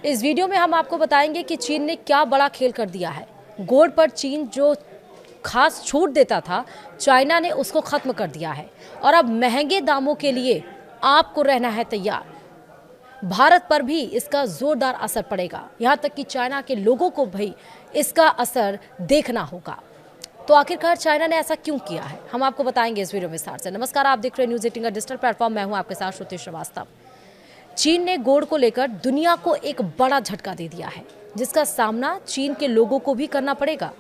इस वीडियो में हम आपको बताएंगे कि चीन ने क्या बड़ा खेल कर दिया है। गोल्ड पर चीन जो खास छूट देता था, चाइना ने उसको खत्म कर दिया है और अब महंगे दामों के लिए आपको रहना है तैयार। भारत पर भी इसका जोरदार असर पड़ेगा, यहाँ तक कि चाइना के लोगों को भी इसका असर देखना होगा। तो आखिरकार चाइना ने ऐसा क्यों किया है, हम आपको बताएंगे इस वीडियो में विस्तार से। नमस्कार, आप देख रहे हैं न्यूज़ 18 का डिजिटल प्लेटफॉर्म। मैं हूं आपके साथ श्रुति श्रीवास्तव। चीन ने गोल्ड को लेकर दुनिया को एक बड़ा झटका दे दिया है, जिसका सामना चीन के लोगों को भी करना पड़ेगा।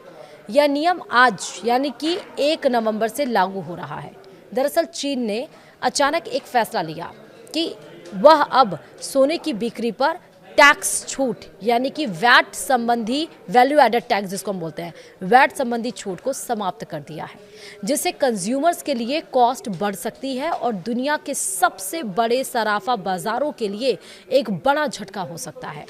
यह नियम आज यानी कि 1 नवंबर से लागू हो रहा है। दरअसल चीन ने अचानक एक फैसला लिया कि वह अब सोने की बिक्री पर टैक्स छूट यानी कि वैट संबंधी, वैल्यू एडेड टैक्स जिसको हम बोलते हैं, वैट संबंधी छूट को समाप्त कर दिया है, जिससे कंज्यूमर्स के लिए कॉस्ट बढ़ सकती है और दुनिया के सबसे बड़े सराफा बाजारों के लिए एक बड़ा झटका हो सकता है।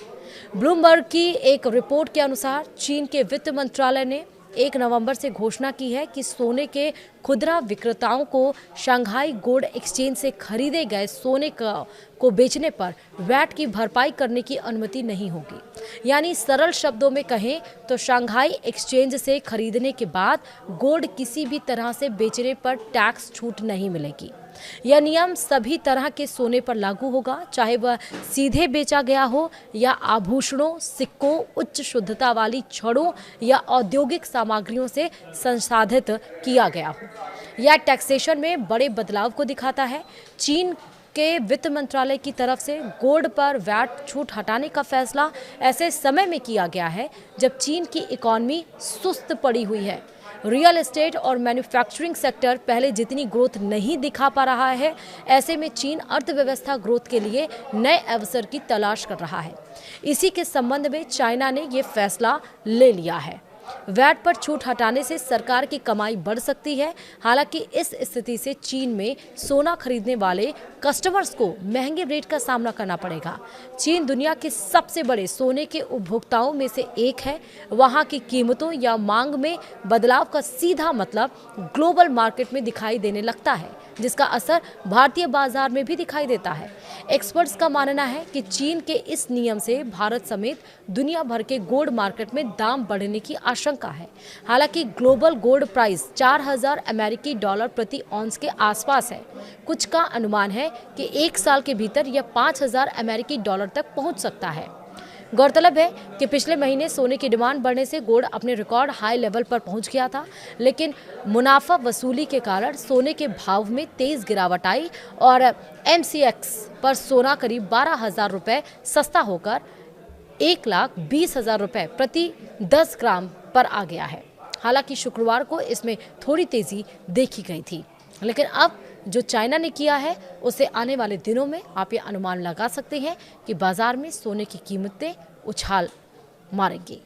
ब्लूमबर्ग की एक रिपोर्ट के अनुसार चीन के वित्त मंत्रालय ने 1 नवंबर से घोषणा की है कि सोने के खुदरा विक्रेताओं को शंघाई गोल्ड एक्सचेंज से खरीदे गए सोने को बेचने पर वैट की भरपाई करने की अनुमति नहीं होगी। यानी सरल शब्दों में कहें तो शंघाई एक्सचेंज से खरीदने के बाद गोल्ड किसी भी तरह से बेचने पर टैक्स छूट नहीं मिलेगी। यह नियम सभी तरह के सोने पर लागू होगा, चाहे वह सीधे बेचा गया हो या आभूषणों, सिक्कों, उच्च शुद्धता वाली छड़ों या औद्योगिक सामग्रियों से संसाधित किया गया हो। यह टैक्सेशन में बड़े बदलाव को दिखाता है। चीन के वित्त मंत्रालय की तरफ से गोल्ड पर वैट छूट हटाने का फैसला ऐसे समय में किया गया है जब चीन की इकॉनमी सुस्त पड़ी हुई है। रियल एस्टेट और मैन्युफैक्चरिंग सेक्टर पहले जितनी ग्रोथ नहीं दिखा पा रहा है, ऐसे में चीन अर्थव्यवस्था ग्रोथ के लिए नए अवसर की तलाश कर रहा है। इसी के संबंध में चाइना ने ये फैसला ले लिया है। वैट पर छूट हटाने से सरकार की कमाई बढ़ सकती है। हालांकि इस स्थिति से चीन में सोना खरीदने वाले कस्टमर्स को महंगे रेट का सामना करना पड़ेगा। चीन दुनिया के सबसे बड़े सोने के उपभोक्ताओं में से एक है। वहां की कीमतों या मांग में बदलाव का सीधा मतलब ग्लोबल मार्केट में दिखाई देने लगता है, जिसका असर भारतीय बाजार में भी दिखाई देता है। एक्सपर्ट्स का मानना है कि चीन के इस नियम से भारत समेत दुनिया भर के गोल्ड मार्केट में दाम बढ़ने की आशंका है। हालांकि ग्लोबल गोल्ड प्राइस 4000 अमेरिकी डॉलर प्रति औंस के आसपास है। कुछ का अनुमान है कि 1 साल के भीतर यह 5000 अमेरिकी डॉलर तक पहुंच सकता है। गौरतलब है कि पिछले महीने सोने की डिमांड बढ़ने से गोल्ड अपने रिकॉर्ड हाई लेवल पर पहुंच गया था, लेकिन मुनाफा वसूली के कारण सोने के भाव में तेज गिरावट आई और एमसीएक्स पर सोना करीब 12,000 रुपये सस्ता होकर 1,20,000 रुपये प्रति 10 ग्राम पर आ गया है। हालांकि शुक्रवार को इसमें थोड़ी तेजी देखी गई थी, लेकिन अब जो चाइना ने किया है उसे आने वाले दिनों में आप ये अनुमान लगा सकते हैं कि बाजार में सोने की कीमतें उछाल मारेंगी।